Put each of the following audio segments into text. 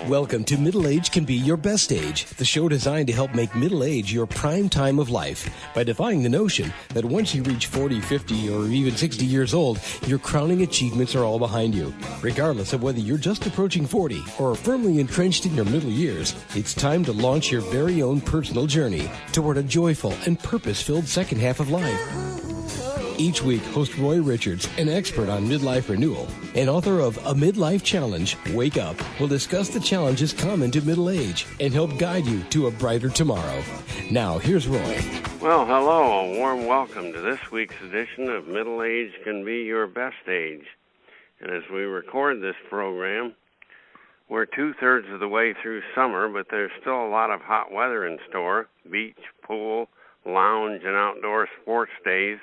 Welcome to Middle Age Can Be Your Best Age, the show designed to help make middle age your prime time of life by defying the notion that once you reach 40, 50, or even 60 years old, your crowning achievements are all behind you. Regardless of whether you're just approaching 40 or are firmly entrenched in your middle years, it's time to launch your very own personal journey toward a joyful and purpose-filled second half of life. Each week, host Roy Richards, an expert on midlife renewal and author of A Midlife Challenge, Wake Up, will discuss the challenges common to middle age and help guide you to a brighter tomorrow. Now, here's Roy. Well, hello. A warm welcome to this week's edition of Middle Age Can Be Your Best Age. And as we record this program, we're two-thirds of the way through summer, but there's still a lot of hot weather in store. Beach, pool, lounge, and outdoor sports days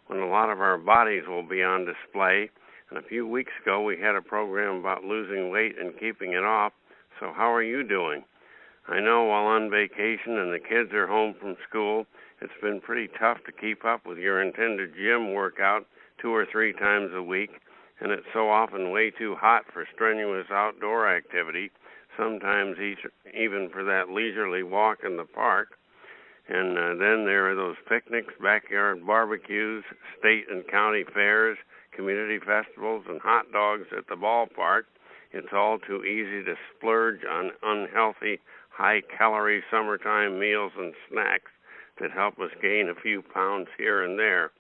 when a lot of our bodies will be on display. And a few weeks ago, we had a program about losing weight and keeping it off. So how are you doing? I know while on vacation and the kids are home from school, it's been pretty tough to keep up with your intended gym workout 2 or 3 times a week, and it's so often way too hot for strenuous outdoor activity, sometimes even for that leisurely walk in the park. And then there are those picnics, backyard barbecues, state and county fairs, community festivals, and hot dogs at the ballpark. It's all too easy to splurge on unhealthy, high-calorie summertime meals and snacks that help us gain a few pounds here and there.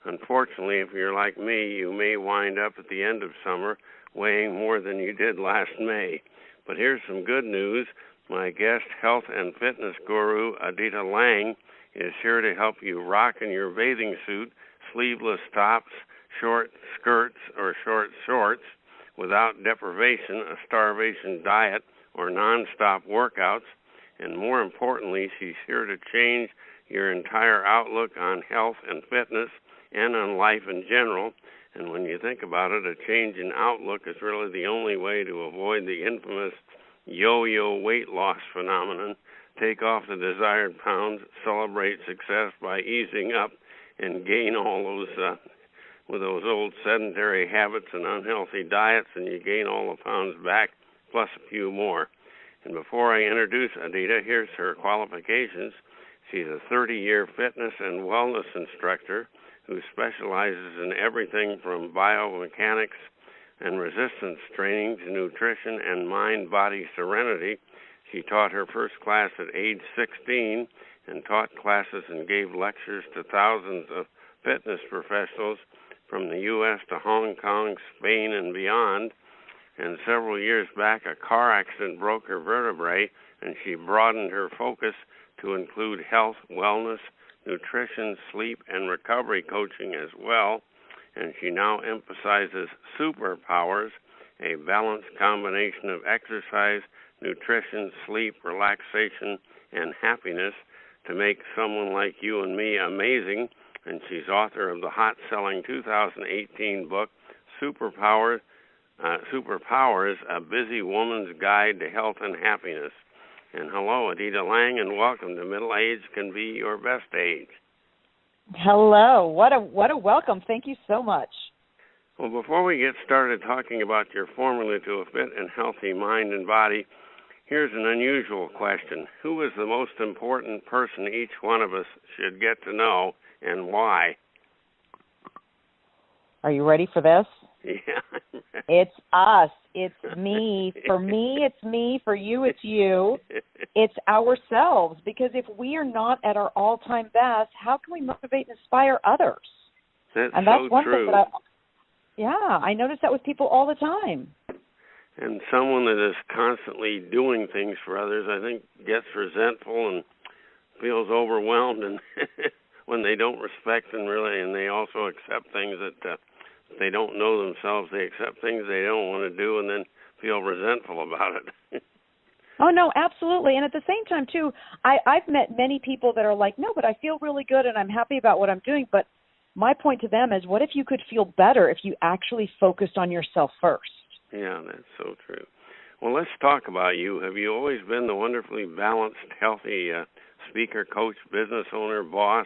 Unfortunately, if you're like me, you may wind up at the end of summer weighing more than you did last May. But here's some good news. My guest, health and fitness guru, Adita Lang, is here to help you rock in your bathing suit, sleeveless tops, short skirts, or short shorts without deprivation, a starvation diet, or nonstop workouts. And more importantly, she's here to change your entire outlook on health and fitness and on life in general. And when you think about it, a change in outlook is really the only way to avoid the infamous yo-yo weight loss phenomenon, take off the desired pounds, celebrate success by easing up, and gain all those, with those old sedentary habits and unhealthy diets, and you gain all the pounds back, plus a few more. And before I introduce Adita, here's her qualifications. She's a 30-year fitness and wellness instructor who specializes in everything from biomechanics and resistance training to nutrition and mind-body serenity. She taught her first class at age 16 and taught classes and gave lectures to thousands of fitness professionals from the U.S. to Hong Kong, Spain, and beyond. And several years back, a car accident broke her vertebrae, and she broadened her focus to include health, wellness, nutrition, sleep, and recovery coaching as well. And she now emphasizes superpowers, a balanced combination of exercise, nutrition, sleep, relaxation, and happiness to make someone like you and me amazing. And she's author of the hot-selling 2018 book, Superpowers, A Busy Woman's Guide to Health and Happiness. And hello, Adita Lang, and welcome to Middle Age Can Be Your Best Age. Hello. What a welcome. Thank you so much. Well, before we get started talking about your formula to a fit and healthy mind and body, here's an unusual question. Who is the most important person each one of us should get to know, and why? Are you ready for this? Yeah. It's us. It's me. For me, it's me. For you, it's you. It's ourselves. Because if we are not at our all-time best, how can we motivate and inspire others? That's so one true. Thing that I notice that with people all the time. And someone that is constantly doing things for others, I think, gets resentful and feels overwhelmed, and when they don't respect and they also accept things that they don't know themselves, they accept things they don't want to do and then feel resentful about it. Oh, no, absolutely. And at the same time, too, I've met many people that are like, no, but I feel really good and I'm happy about what I'm doing. But my point to them is, what if you could feel better if you actually focused on yourself first? Yeah, that's so true. Well, let's talk about you. Have you always been the wonderfully balanced, healthy speaker, coach, business owner, boss,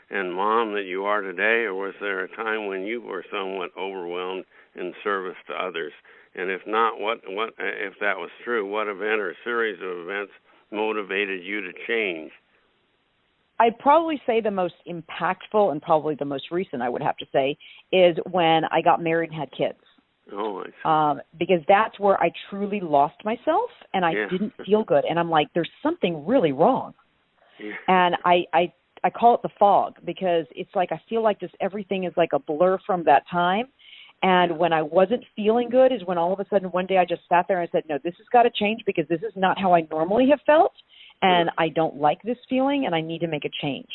and mom that you are today, or was there a time when you were somewhat overwhelmed in service to others? And if not, what if that was true, what event or series of events motivated you to change? I'd probably say the most impactful and probably the most recent, I would have to say, is when I got married and had kids. Oh, I see. Because that's where I truly lost myself and I didn't feel good. And I'm like, there's something really wrong. Yeah. And I call it the fog, because it's like I feel like just everything is like a blur from that time. And when I wasn't feeling good is when all of a sudden one day I just sat there and said, no, this has got to change, because this is not how I normally have felt. And I don't like this feeling, and I need to make a change.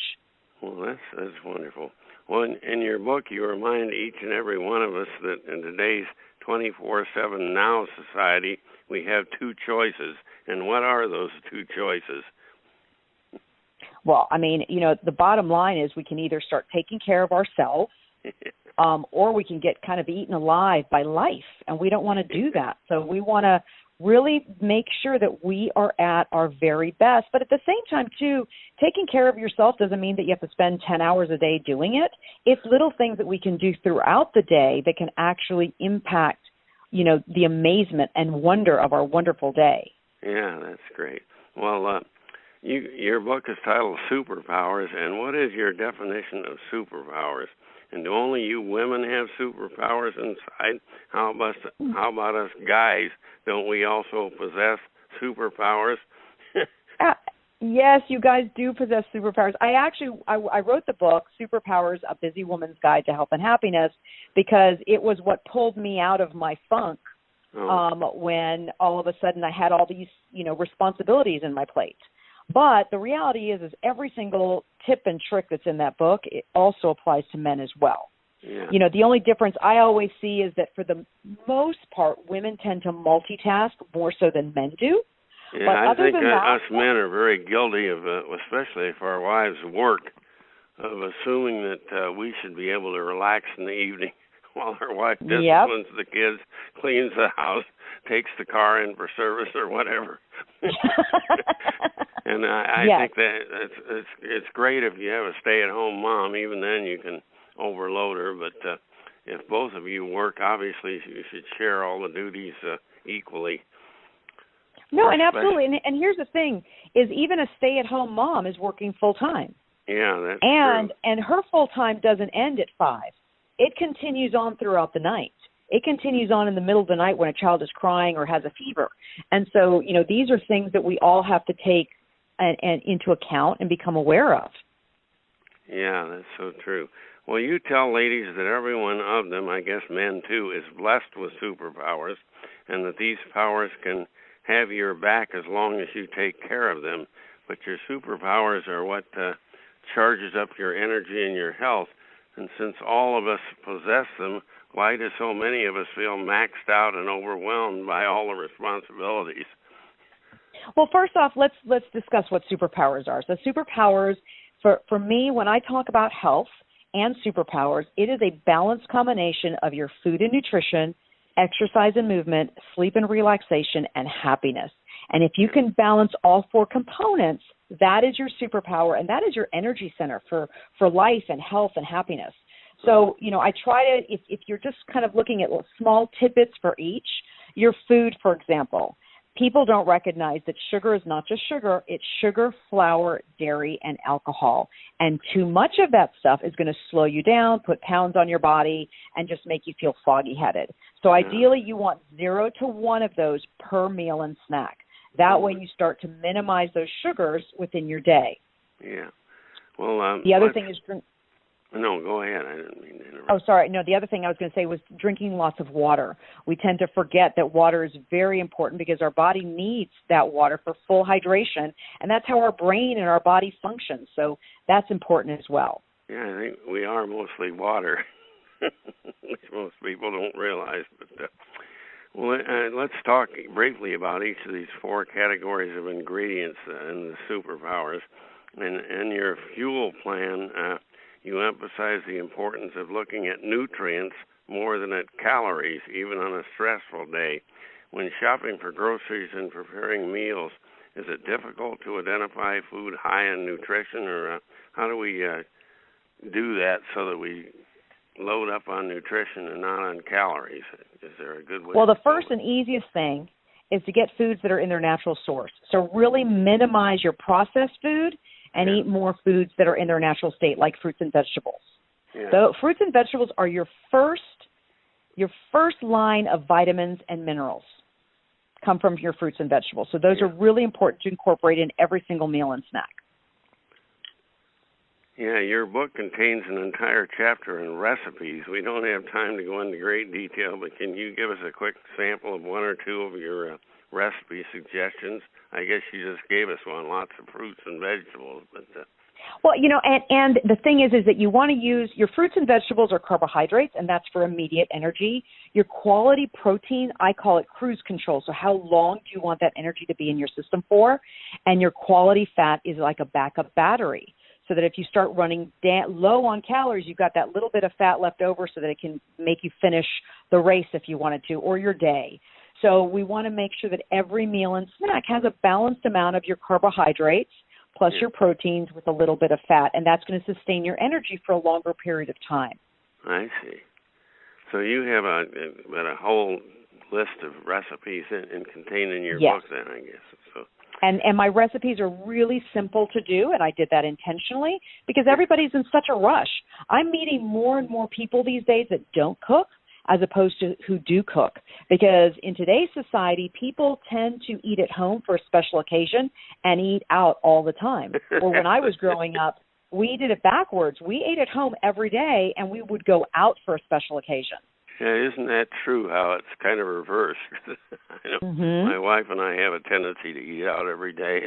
Well, that's wonderful. Well, in your book, you remind each and every one of us that in today's 24/7 now society, we have two choices. And what are those two choices? Well, I mean, the bottom line is we can either start taking care of ourselves or we can get kind of eaten alive by life, and we don't want to do that. So we want to really make sure that we are at our very best. But at the same time, too, taking care of yourself doesn't mean that you have to spend 10 hours a day doing it. It's little things that we can do throughout the day that can actually impact, the amazement and wonder of our wonderful day. Yeah, that's great. Well, your book is titled Superpowers, and what is your definition of superpowers? And do only you women have superpowers inside? How about us guys? Don't we also possess superpowers? Yes, you guys do possess superpowers. I wrote the book, Superpowers, A Busy Woman's Guide to Health and Happiness, because it was what pulled me out of my funk when all of a sudden I had all these, responsibilities in my plate. But the reality is every single tip and trick that's in that book, it also applies to men as well. Yeah. The only difference I always see is that for the most part, women tend to multitask more so than men do. Yeah, I think us men are very guilty of, especially if our wives work, of assuming that we should be able to relax in the evening while our wife disciplines the kids, cleans the house, takes the car in for service or whatever. And I think that it's great if you have a stay-at-home mom. Even then you can overload her. But if both of you work, obviously you should share all the duties equally. No, and absolutely. And here's the thing, is even a stay-at-home mom is working full-time. Yeah, that's true. And her full-time doesn't end at 5. It continues on throughout the night. It continues on in the middle of the night when a child is crying or has a fever. And so, these are things that we all have to take and into account and become aware of. Yeah, that's so true. Well, you tell ladies that every one of them, I guess men too, is blessed with superpowers, and that these powers can have your back as long as you take care of them. But your superpowers are what charges up your energy and your health. And since all of us possess them, why do so many of us feel maxed out and overwhelmed by all the responsibilities? Well, first off, let's discuss what superpowers are. So superpowers, for me, when I talk about health and superpowers, it is a balanced combination of your food and nutrition, exercise and movement, sleep and relaxation, and happiness. And if you can balance all 4 components, that is your superpower, and that is your energy center for life and health and happiness. So, I try to, if you're just kind of looking at small tidbits for each, your food, for example, people don't recognize that sugar is not just sugar, it's sugar, flour, dairy, and alcohol. And too much of that stuff is going to slow you down, put pounds on your body, and just make you feel foggy-headed. So ideally, you want 0 to 1 of those per meal and snack. That way you start to minimize those sugars within your day. Yeah. Well, the other thing is No, go ahead. I didn't mean to interrupt. Oh, sorry. No, the other thing I was going to say was drinking lots of water. We tend to forget that water is very important because our body needs that water for full hydration, and that's how our brain and our body functions. So that's important as well. Yeah, I think we are mostly water, which most people don't realize. But let's talk briefly about each of these 4 categories of ingredients in the superpowers. In your fuel plan, you emphasize the importance of looking at nutrients more than at calories, even on a stressful day. When shopping for groceries and preparing meals, is it difficult to identify food high in nutrition, or how do we do that so that we load up on nutrition and not on calories? Is there a good way? Well, the first and easiest thing is to get foods that are in their natural source. So really minimize your processed food and eat more foods that are in their natural state, like fruits and vegetables. Yeah. So fruits and vegetables are your first line of vitamins and minerals come from your fruits and vegetables. So those are really important to incorporate in every single meal and snack. Yeah, your book contains an entire chapter on recipes. We don't have time to go into great detail, but can you give us a quick sample of one or two of your recipe suggestions? I guess you just gave us one, lots of fruits and vegetables. But well, and the thing is that you want to use your fruits and vegetables are carbohydrates, and that's for immediate energy. Your quality protein, I call it cruise control. So how long do you want that energy to be in your system for? And your quality fat is like a backup battery, so that if you start running low on calories, you've got that little bit of fat left over so that it can make you finish the race if you wanted to, or your day. So we want to make sure that every meal and snack has a balanced amount of your carbohydrates plus your proteins with a little bit of fat, and that's going to sustain your energy for a longer period of time. I see. So you have a whole list of recipes contained in your book then, I guess. So. And my recipes are really simple to do, and I did that intentionally because everybody's in such a rush. I'm meeting more and more people these days that don't cook as opposed to who do cook, because in today's society, people tend to eat at home for a special occasion and eat out all the time. Or when I was growing up, we did it backwards. We ate at home every day, and we would go out for a special occasion. Yeah, isn't that true how it's kind of reversed? I know my wife and I have a tendency to eat out every day.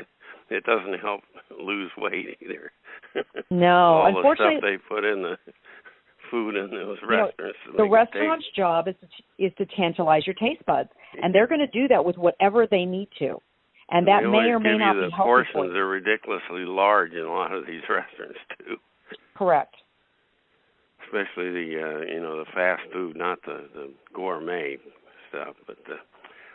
It doesn't help lose weight either. No, all unfortunately, the stuff they put in the food in those restaurants. The restaurant's job is to tantalize your taste buds, and they're going to do that with whatever they need to, and that may or may not be healthy for you. The portions are ridiculously large in a lot of these restaurants too. Correct. Especially the fast food, not the gourmet stuff. But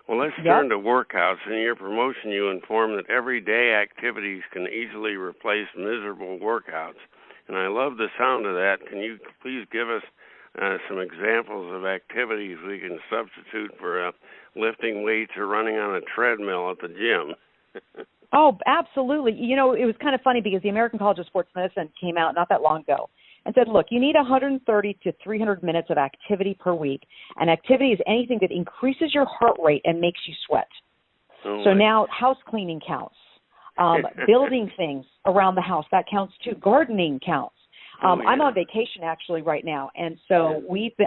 well, let's turn to workouts. In your promotion, you inform that everyday activities can easily replace miserable workouts. And I love the sound of that. Can you please give us some examples of activities we can substitute for lifting weights or running on a treadmill at the gym? Oh, absolutely. It was kind of funny because the American College of Sports Medicine came out not that long ago and said, look, you need 130 to 300 minutes of activity per week. And activity is anything that increases your heart rate and makes you sweat. So now house cleaning counts. Building things around the house, that counts too. Gardening counts. I'm on vacation actually right now, and so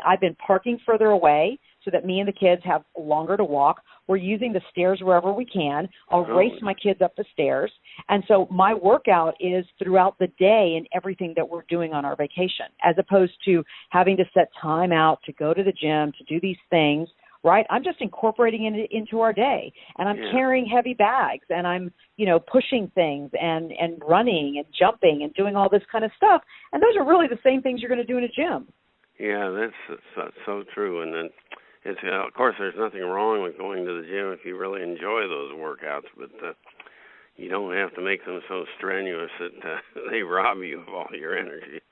I've been parking further away so that me and the kids have longer to walk. We're using the stairs wherever we can. I'll race my kids up the stairs, and so my workout is throughout the day in everything that we're doing on our vacation, as opposed to having to set time out to go to the gym to do these things. Right? I'm just incorporating it into our day, and I'm carrying heavy bags, and I'm, pushing things and running and jumping and doing all this kind of stuff. And those are really the same things you're going to do in a gym. Yeah, that's so true. And then, of course, there's nothing wrong with going to the gym if you really enjoy those workouts, but you don't have to make them so strenuous that they rob you of all your energy.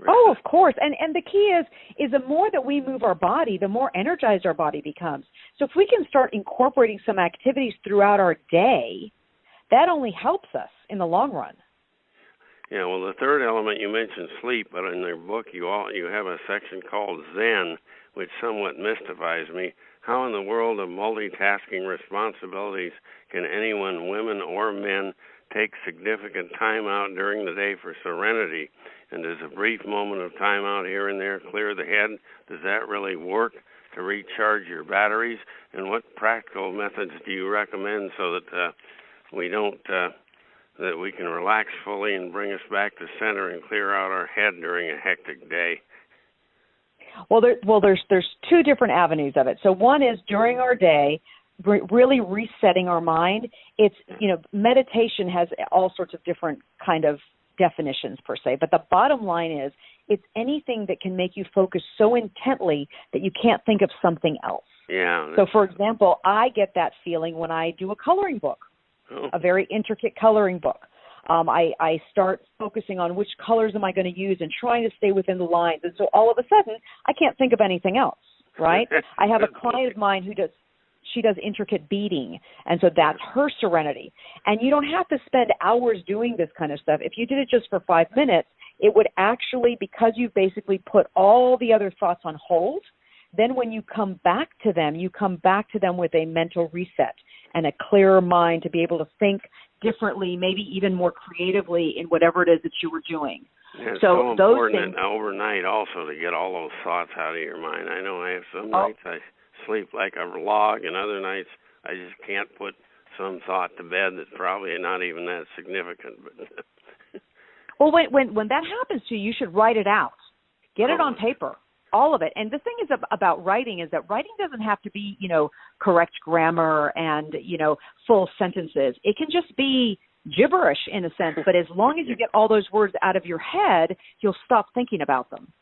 Oh, of course. And the key is the more that we move our body, the more energized our body becomes. So if we can start incorporating some activities throughout our day, that only helps us in the long run. Yeah, well, the third element, you mentioned sleep, but in their book you have a section called Zen, which somewhat mystifies me. How in the world of multitasking responsibilities can anyone, women or men, take significant time out during the day for serenity? And does a brief moment of time out here and there clear the head? Does that really work to recharge your batteries? And what practical methods do you recommend so that that we can relax fully and bring us back to center and clear out our head during a hectic day? Well, there's two different avenues of it. So one is during our day, really resetting our mind. It's, meditation has all sorts of different kind of definitions per se, but the bottom line is it's anything that can make you focus so intently that you can't think of something else. Yeah. So, for example, I get that feeling when I do a coloring book, a very intricate coloring book. I start focusing on which colors am I going to use and trying to stay within the lines. And so all of a sudden, I can't think of anything else, right? I have a client of mine who does intricate beading, and so that's her serenity. And you don't have to spend hours doing this kind of stuff. If you did it just for 5 minutes, it would actually, because you've basically put all the other thoughts on hold, then when you come back to them with a mental reset and a clearer mind to be able to think differently, maybe even more creatively in whatever it is that you were doing. Yeah, it's so important overnight also to get all those thoughts out of your mind. I know I have some nights I sleep like a log, and other nights I just can't put some thought to bed that's probably not even that significant. Well, when that happens to you, you should write it out. Get it on paper, all of it. And the thing is about writing is that writing doesn't have to be, correct grammar and, full sentences. It can just be gibberish in a sense, but as long as you get all those words out of your head, you'll stop thinking about them.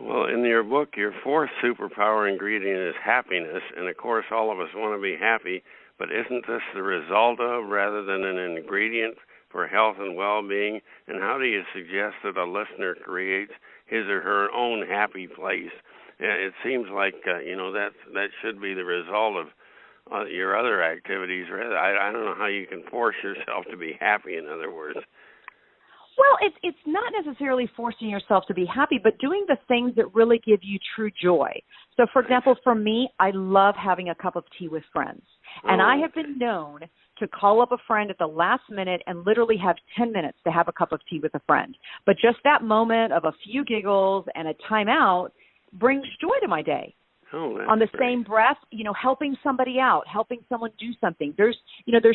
Well, in your book, your fourth superpower ingredient is happiness, and of course all of us want to be happy, but isn't this the result of rather than an ingredient for health and well-being? And how do you suggest that a listener creates his or her own happy place? It seems like, that should be the result of your other activities. I don't know how you can force yourself to be happy, in other words. Well, it's not necessarily forcing yourself to be happy, but doing the things that really give you true joy. So, for example, for me, I love having a cup of tea with friends. And I have been known to call up a friend at the last minute and literally have 10 minutes to have a cup of tea with a friend. But just that moment of a few giggles and a time out brings joy to my day. On the same breath, helping somebody out, helping someone do something. There's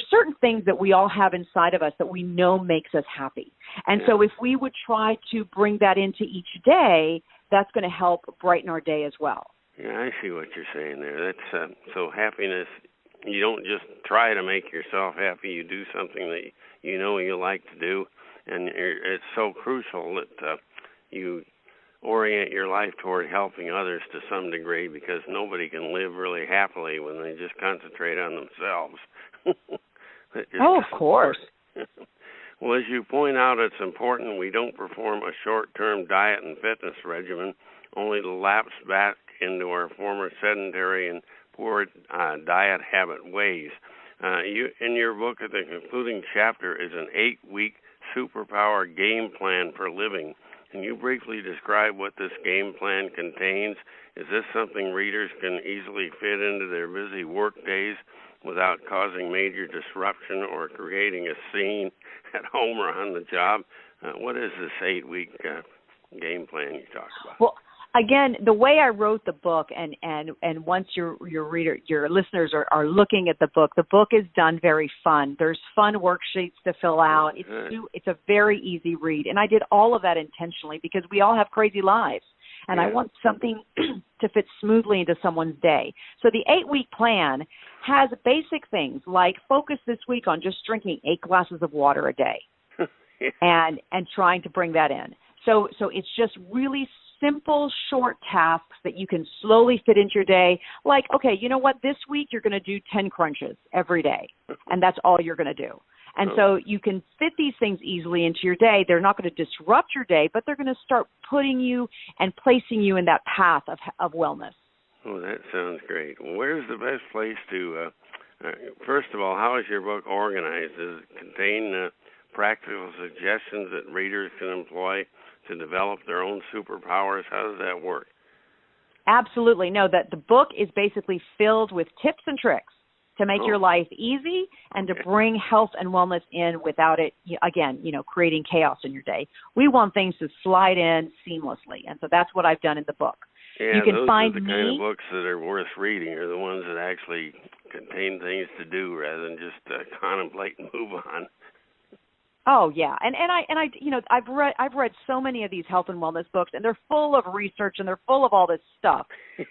certain things that we all have inside of us that we know makes us happy. And so if we would try to bring that into each day, that's going to help brighten our day as well. Yeah, I see what you're saying there. That's so happiness, you don't just try to make yourself happy. You do something that you like to do. And it's so crucial that you orient your life toward helping others to some degree, because nobody can live really happily when they just concentrate on themselves. Of course. Well, as you point out, it's important we don't perform a short-term diet and fitness regimen only to lapse back into our former sedentary and poor diet habit ways. In your book, at the concluding chapter, is an 8-week superpower game plan for living. Can you briefly describe what this game plan contains? Is this something readers can easily fit into their busy work days without causing major disruption or creating a scene at home or on the job? What is this 8-week game plan you talk about? Well, again, the way I wrote the book, and once your listeners are looking at the book is done very fun. There's fun worksheets to fill out. It's a very easy read, and I did all of that intentionally because we all have crazy lives, and I want something to fit smoothly into someone's day. So the 8-week plan has basic things like focus this week on just drinking 8 glasses of water a day, and trying to bring that in. So it's just really simple, short tasks that you can slowly fit into your day. Like, okay, you know what? This week you're going to do 10 crunches every day, and that's all you're going to do. And so you can fit these things easily into your day. They're not going to disrupt your day, but they're going to start putting you and placing you in that path of wellness. Oh, that sounds great. Well, where's the best place to, first of all, how is your book organized? Does it contain practical suggestions that readers can employ to develop their own superpowers? How does that work? Absolutely. No, the book is basically filled with tips and tricks to make your life easy and to bring health and wellness in without it, again, creating chaos in your day. We want things to slide in seamlessly, and so that's what I've done in the book. Yeah, you can those find are the kind of books that are worth reading, are the ones that actually contain things to do rather than just contemplate and move on. Oh yeah, and I've read so many of these health and wellness books, and they're full of research and they're full of all this stuff,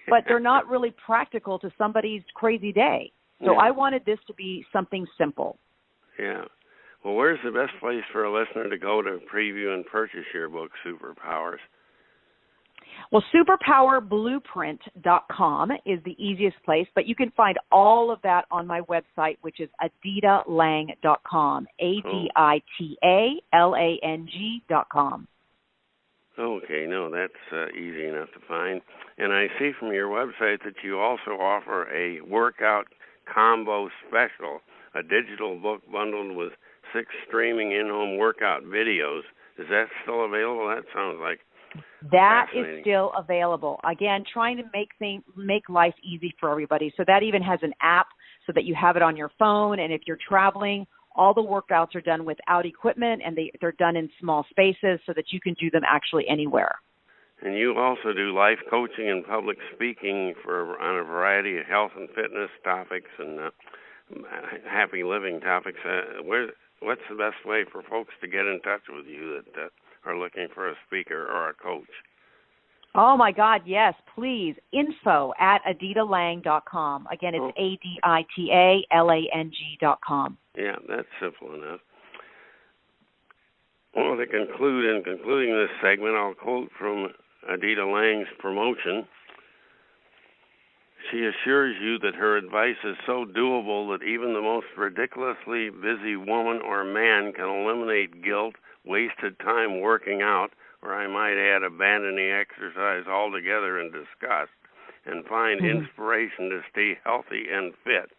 but they're not really practical to somebody's crazy day. So I wanted this to be something simple. Yeah. Well, where's the best place for a listener to go to preview and purchase your book, Superpowers? Well, superpowerblueprint.com is the easiest place, but you can find all of that on my website, which is aditalang.com, ADITALANG.com. Okay, no, that's easy enough to find. And I see from your website that you also offer a workout combo special, a digital book bundled with 6 streaming in-home workout videos. Is that still available? That sounds like that is still available. Again, trying to make life easy for everybody. So that even has an app so that you have it on your phone. And if you're traveling, all the workouts are done without equipment, and they're done in small spaces so that you can do them actually anywhere. And you also do life coaching and public speaking on a variety of health and fitness topics and happy living topics. What's the best way for folks to get in touch with you that are looking for a speaker or a coach? Oh, my God, yes, please. info@aditalang.com. Again, it's ADITALANG.com. Yeah, that's simple enough. Well, to concluding this segment, I'll quote from Adita Lang's promotion. She assures you that her advice is so doable that even the most ridiculously busy woman or man can eliminate guilt, wasted time working out, or I might add abandoning exercise altogether in disgust, and find inspiration to stay healthy and fit.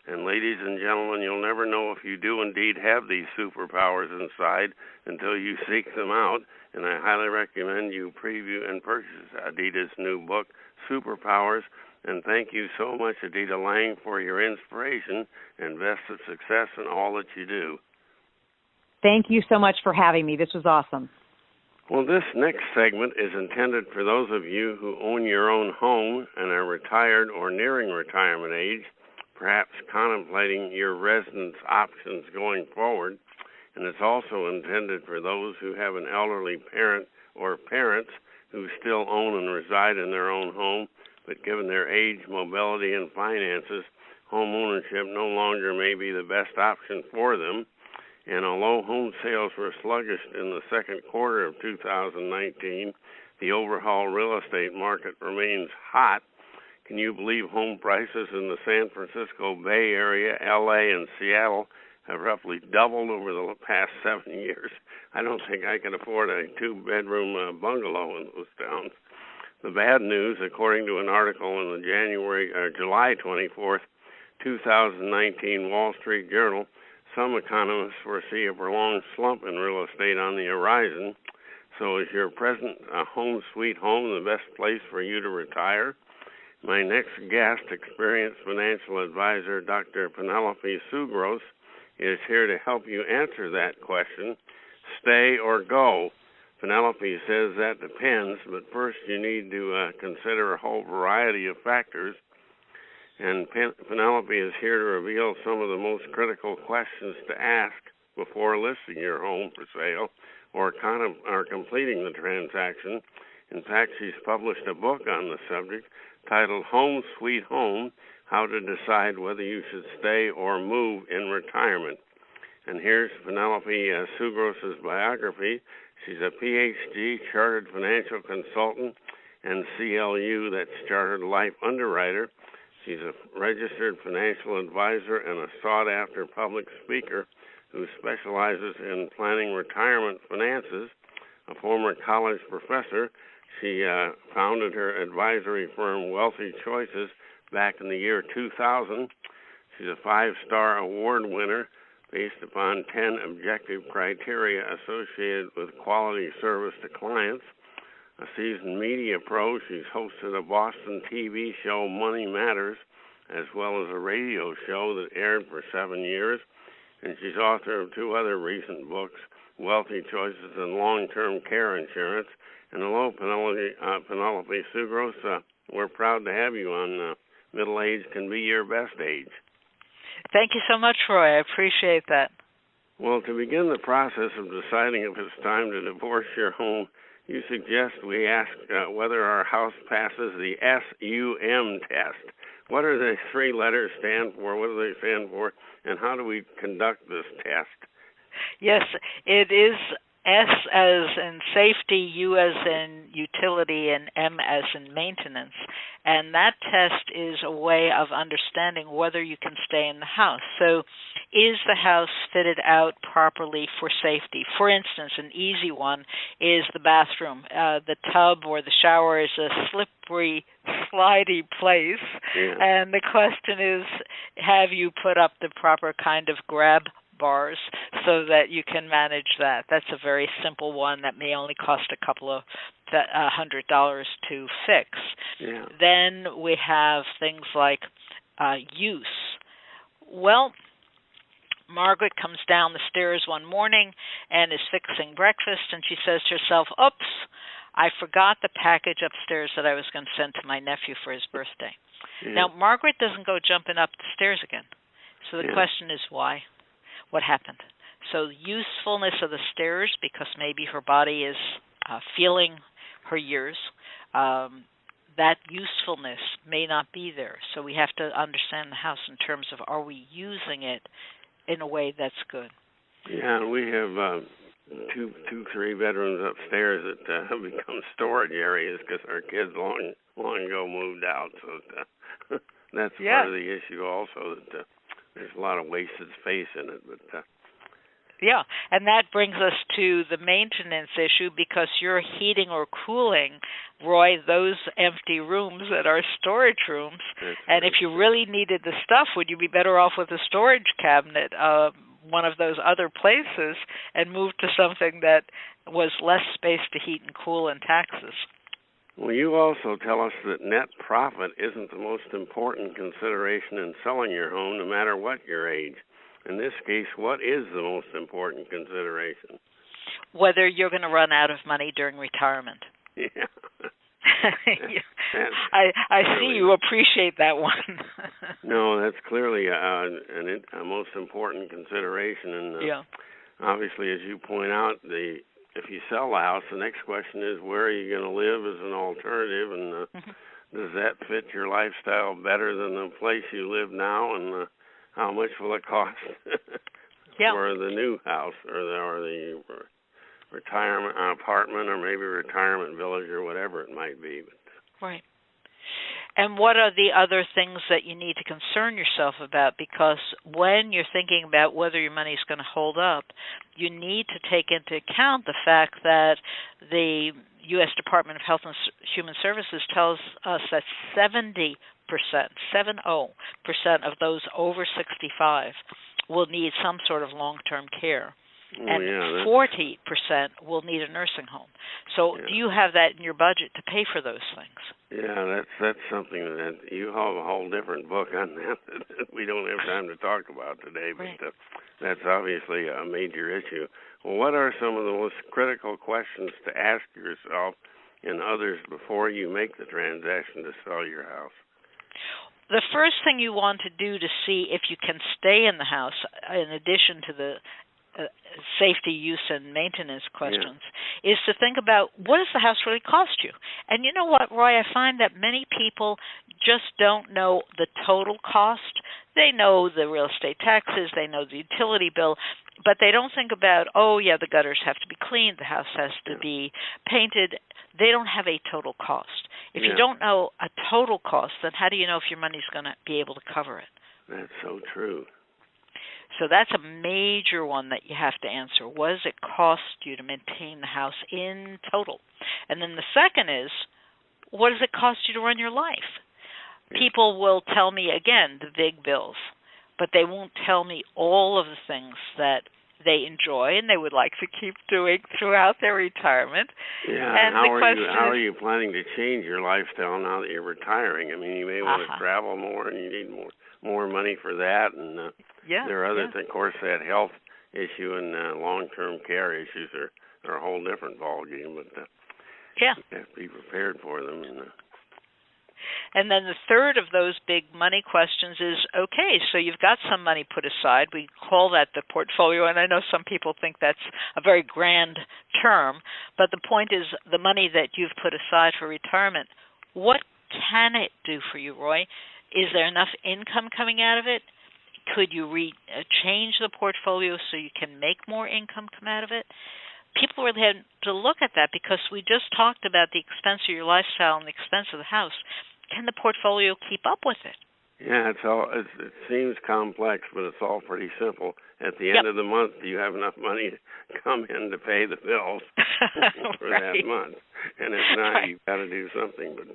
And ladies and gentlemen, you'll never know if you do indeed have these superpowers inside until you seek them out. And I highly recommend you preview and purchase Adita's new book, Superpowers. And thank you so much, Adita Lang, for your inspiration and best of success in all that you do. Thank you so much for having me. This was awesome. Well, this next segment is intended for those of you who own your own home and are retired or nearing retirement age, perhaps contemplating your residence options going forward. And it's also intended for those who have an elderly parent or parents who still own and reside in their own home, but given their age, mobility, and finances, home ownership no longer may be the best option for them. And although home sales were sluggish in the second quarter of 2019, the overall real estate market remains hot. Can you believe home prices in the San Francisco Bay Area, LA, and Seattle have roughly doubled over the past 7 years? I don't think I can afford a 2-bedroom bungalow in those towns. The bad news, according to an article in the July 24th, 2019 Wall Street Journal, some economists foresee a prolonged slump in real estate on the horizon. So is your present home sweet home the best place for you to retire? My next guest, experienced financial advisor Dr. Penelope Tzougras, is here to help you answer that question. Stay or go? Penelope says that depends, but first you need to consider a whole variety of factors. And Penelope is here to reveal some of the most critical questions to ask before listing your home for sale or completing the transaction. In fact, she's published a book on the subject titled Home Sweet Home, How to Decide Whether You Should Stay or Move in Retirement. And here's Penelope Tzougras' biography. She's a Ph.D. chartered financial consultant and CLU, that's Chartered Life Underwriter. She's a registered financial advisor and a sought-after public speaker who specializes in planning retirement finances. A former college professor, she founded her advisory firm Wealthy Choices back in the year 2000. She's a 5-star award winner based upon 10 objective criteria associated with quality service to clients. A seasoned media pro, she's hosted a Boston TV show, Money Matters, as well as a radio show that aired for 7 years. And she's author of 2 other recent books, Wealthy Choices and Long-Term Care Insurance. And hello, Penelope Tzougras. We're proud to have you on Middle Age Can Be Your Best Age. Thank you so much, Roy. I appreciate that. Well, to begin the process of deciding if it's time to divorce your home, you suggest we ask whether our house passes the SUM test. What do the 3 letters stand for? What do they stand for? And how do we conduct this test? Yes, it is S as in safety, U as in utility, and M as in maintenance. And that test is a way of understanding whether you can stay in the house. So is the house fitted out properly for safety? For instance, an easy one is the bathroom. The tub or the shower is a slippery, slidey place. Yeah. And the question is, have you put up the proper kind of grab bars so that you can manage that? That's a very simple one that may only cost a couple of $100 to fix. Yeah. Then we have things like use. Well, Margaret comes down the stairs one morning and is fixing breakfast, and she says to herself, oops, I forgot the package upstairs that I was going to send to my nephew for his birthday. Yeah. Now, Margaret doesn't go jumping up the stairs again. So the question is why? What happened? So usefulness of the stairs, because maybe her body is feeling her years, that usefulness may not be there. So we have to understand the house in terms of, are we using it in a way that's good? Yeah, we have two, 3 bedrooms upstairs that have become storage areas because our kids long ago moved out. So that's part of the issue also, that there's a lot of wasted space in it. But yeah, and that brings us to the maintenance issue, because you're heating or cooling, Roy, those empty rooms that are storage rooms. And if you really needed the stuff, would you be better off with a storage cabinet, one of those other places, and move to something that was less space to heat and cool and taxes? Well, you also tell us that net profit isn't the most important consideration in selling your home, no matter what your age. In this case, what is the most important consideration? Whether you're going to run out of money during retirement. Yeah. I see you appreciate that one. No, that's clearly a most important consideration. And obviously, as you point out, if you sell the house, the next question is, where are you going to live as an alternative, and does that fit your lifestyle better than the place you live now, and how much will it cost for the new house or the retirement apartment, or maybe retirement village, or whatever it might be? Right. And what are the other things that you need to concern yourself about? Because when you're thinking about whether your money is going to hold up, you need to take into account the fact that the U.S. Department of Health and Human Services tells us that 70% of those over 65 will need some sort of long-term care. And 40% will need a nursing home. So do you have that in your budget to pay for those things? Yeah, that's something that you have a whole different book on that we don't have time to talk about today, but that's obviously a major issue. Well, what are some of the most critical questions to ask yourself and others before you make the transaction to sell your house? The first thing you want to do to see if you can stay in the house, in addition to the safety, use, and maintenance questions, is to think about, what does the house really cost you? And you know what, Roy, I find that many people just don't know the total cost. They know the real estate taxes, they know the utility bill, but they don't think about, the gutters have to be cleaned, the house has to be painted. They don't have a total cost. If you don't know a total cost, then how do you know if your money's going to be able to cover it? That's so true. So that's a major one that you have to answer. What does it cost you to maintain the house in total? And then the second is, what does it cost you to run your life? People will tell me, again, the big bills, but they won't tell me all of the things that they enjoy and they would like to keep doing throughout their retirement. Yeah, and how are you planning to change your lifestyle now that you're retiring? I mean, you may want to travel more, and you need more money for that, and there are other things. Of course, that health issue and long-term care issues are a whole different ballgame, but you have to be prepared for them. And then the third of those big money questions is, okay, so you've got some money put aside. We call that the portfolio, and I know some people think that's a very grand term, but the point is the money that you've put aside for retirement, what can it do for you, Roy? Is there enough income coming out of it? Could you change the portfolio so you can make more income come out of it? people really had to look at that because we just talked about the expense of your lifestyle and the expense of the house. Can the portfolio keep up with it? Yeah, it seems complex, but it's all pretty simple. At the end of the month, do you have enough money to come in to pay the bills for that month? And if not, you've got to do something. But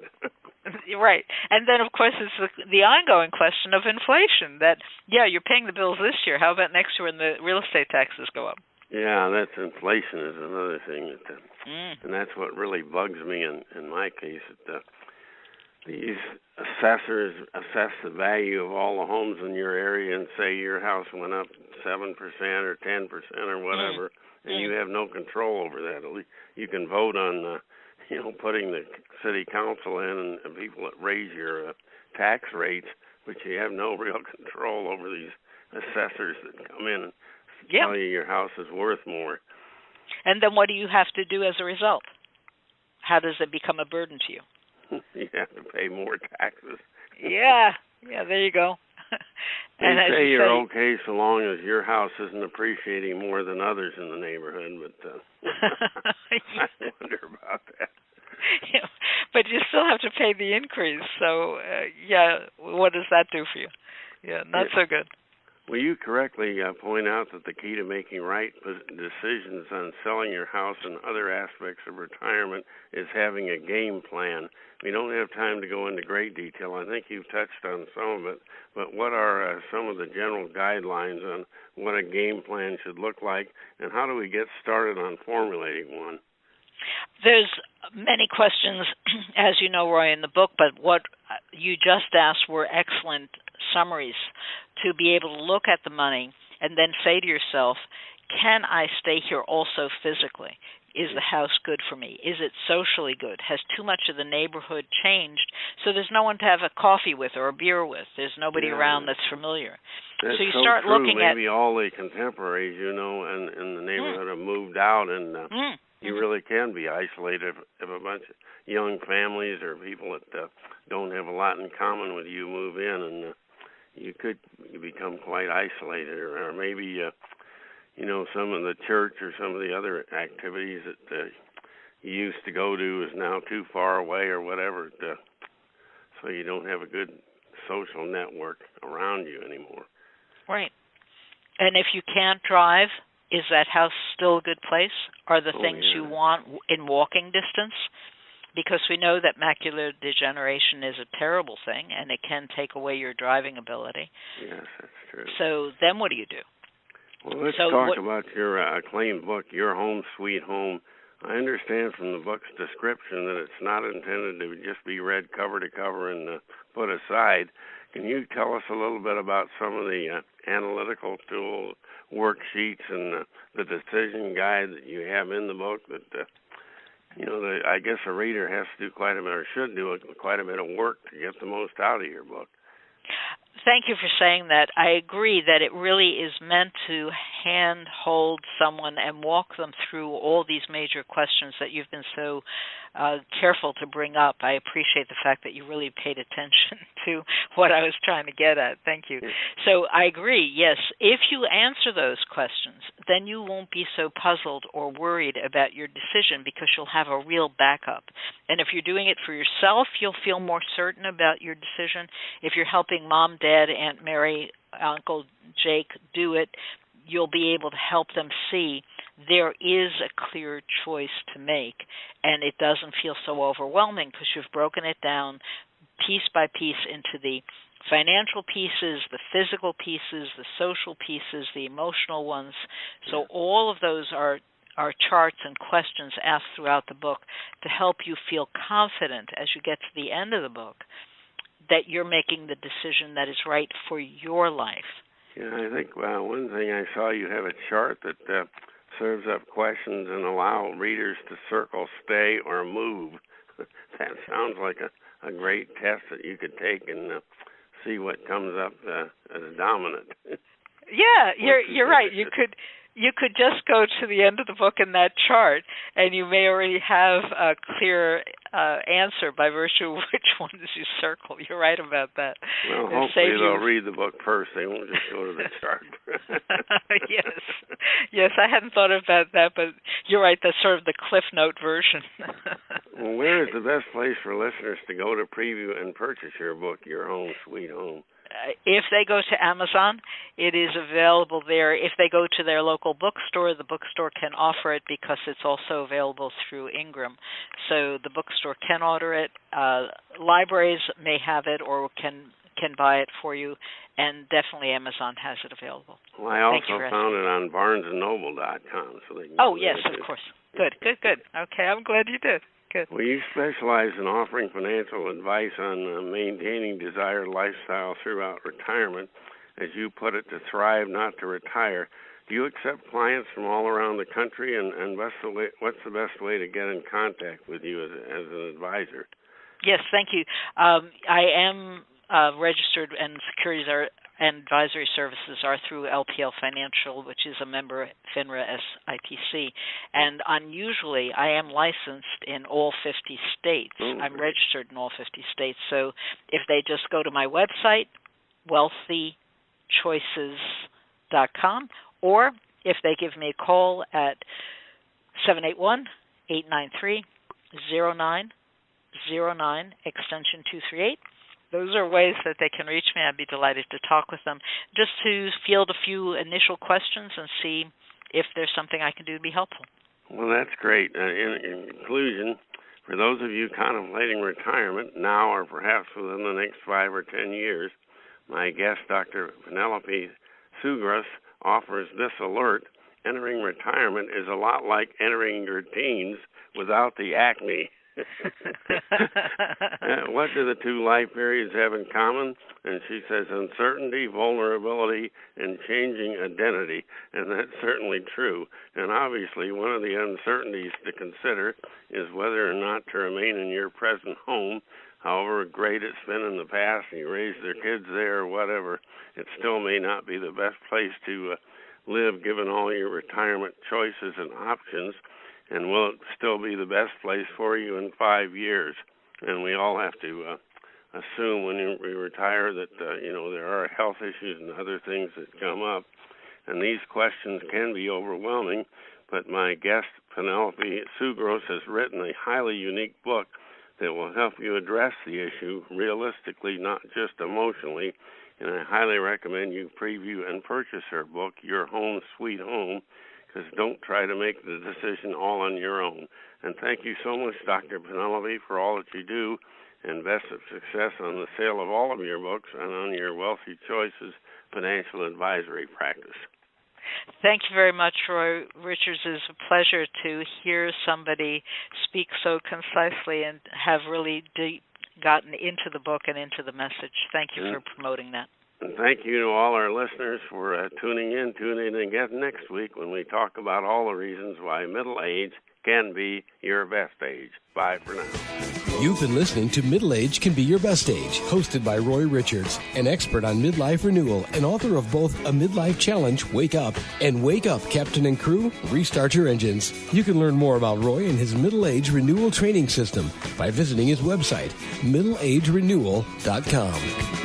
right. And then, of course, it's the ongoing question of inflation that, you're paying the bills this year. How about next year when the real estate taxes go up? Yeah, that's inflation is another thing. And that's what really bugs me in my case. These assessors assess the value of all the homes in your area and say your house went up 7% or 10% or whatever, and you have no control over that. At least you can vote on, putting the city council in and people that raise your tax rates, but you have no real control over these assessors that come in and tell you your house is worth more. And then what do you have to do as a result? How does it become a burden to you? You have to pay more taxes. Yeah, there you go. And they say you're okay so long as your house isn't appreciating more than others in the neighborhood, but I wonder about that. Yeah, but you still have to pay the increase, so what does that do for you? Yeah, not so good. Well, you correctly point out that the key to making right decisions on selling your house and other aspects of retirement is having a game plan. We don't have time to go into great detail. I think you've touched on some of it, but what are some of the general guidelines on what a game plan should look like, and how do we get started on formulating one? There's many questions, as you know, Roy, in the book, but what you just asked were excellent summaries to be able to look at the money and then say to yourself, can I stay here also physically? Is the house good for me? Is it socially good? Has too much of the neighborhood changed so there's no one to have a coffee with or a beer with? There's nobody around that's familiar. That's so you start looking at... Maybe all the contemporaries, in the neighborhood have moved out, and you really can be isolated if a bunch of young families or people that don't have a lot in common with you move in, and you could become quite isolated, or maybe some of the church or some of the other activities that you used to go to is now too far away or whatever, so you don't have a good social network around you anymore. Right. And if you can't drive, is that house still a good place? Are the things you want in walking distance? Because we know that macular degeneration is a terrible thing, and it can take away your driving ability. Yes, that's true. So then what do you do? Well, let's talk about your acclaimed book, Your Home, Sweet Home. I understand from the book's description that it's not intended to just be read cover to cover and put aside. Can you tell us a little bit about some of the analytical tools, worksheets, and the decision guide that you have in the book that I guess a reader has to do quite a bit, or should do quite a bit of work to get the most out of your book? Thank you for saying that. I agree that it really is meant to hand-hold someone and walk them through all these major questions that you've been so careful to bring up. I appreciate the fact that you really paid attention to what I was trying to get at. Thank you. So I agree, yes. If you answer those questions, then you won't be so puzzled or worried about your decision because you'll have a real backup. And if you're doing it for yourself, you'll feel more certain about your decision. If you're helping Mom, Dad, Aunt Mary, Uncle Jake do it, you'll be able to help them see there is a clear choice to make, and it doesn't feel so overwhelming because you've broken it down piece by piece into the financial pieces, the physical pieces, the social pieces, the emotional ones. So all of those are charts and questions asked throughout the book to help you feel confident as you get to the end of the book that you're making the decision that is right for your life. Yeah, I think one thing I saw, you have a chart that serves up questions and allow readers to circle, stay, or move. That sounds like a great test that you could take and see what comes up as dominant. Yeah, you're right. You could just go to the end of the book in that chart, and you may already have a clear answer by virtue of which ones you circle. You're right about that. Well, hopefully they'll read the book first. They won't just go to the chart. Yes, I hadn't thought about that, but you're right. That's sort of the Cliff Note version. Well, where is the best place for listeners to go to preview and purchase your book, Your Home, Sweet Home? If they go to Amazon, it is available there. If they go to their local bookstore, the bookstore can offer it because it's also available through Ingram. So the bookstore can order it. Libraries may have it or can buy it for you, and definitely Amazon has it available. Well, I also found it on BarnesandNoble.com. So they can yes, of course. Good. Okay, I'm glad you did. Good. Well, you specialize in offering financial advice on maintaining desired lifestyle throughout retirement, as you put it, to thrive, not to retire. Do you accept clients from all around the country, and what's the best way to get in contact with you as an advisor? Yes, thank you. I am registered, and securities and advisory services are through LPL Financial, which is a member FINRA SIPC. And unusually, I am licensed in all 50 states. I'm registered in all 50 states. So if they just go to my website, wealthychoices.com, or if they give me a call at 781-893-0909, extension 238, those are ways that they can reach me. I'd be delighted to talk with them, just to field a few initial questions and see if there's something I can do to be helpful. Well, that's great. In conclusion, for those of you contemplating retirement now or perhaps within the next 5 or 10 years, my guest, Dr. Penelope Tzougras, offers this alert. Entering retirement is a lot like entering your teens without the acne. What do the two life periods have in common? And she says uncertainty, vulnerability, and changing identity. And that's certainly true. And obviously one of the uncertainties to consider is whether or not to remain in your present home. However great it's been in the past and you raised their kids there or whatever, it still may not be the best place to live given all your retirement choices and options. And will it still be the best place for you in 5 years? And we all have to assume when we retire that, there are health issues and other things that come up. And these questions can be overwhelming. But my guest, Penelope Tzougras, has written a highly unique book that will help you address the issue realistically, not just emotionally. And I highly recommend you preview and purchase her book, Your Home, Sweet Home, because don't try to make the decision all on your own. And thank you so much, Dr. Penelope, for all that you do, and best of success on the sale of all of your books and on your Wealthy Choices financial advisory practice. Thank you very much, Roy Richards. It's a pleasure to hear somebody speak so concisely and have really gotten into the book and into the message. Thank you for promoting that. And thank you to all our listeners for tuning in. Tune in again next week when we talk about all the reasons why middle age can be your best age. Bye for now. You've been listening to Middle Age Can Be Your Best Age, hosted by Roy Richards, an expert on midlife renewal and author of both A Midlife Challenge, Wake Up, and Wake Up, Captain and Crew, Restart Your Engines. You can learn more about Roy and his middle age renewal training system by visiting his website, middleagerenewal.com.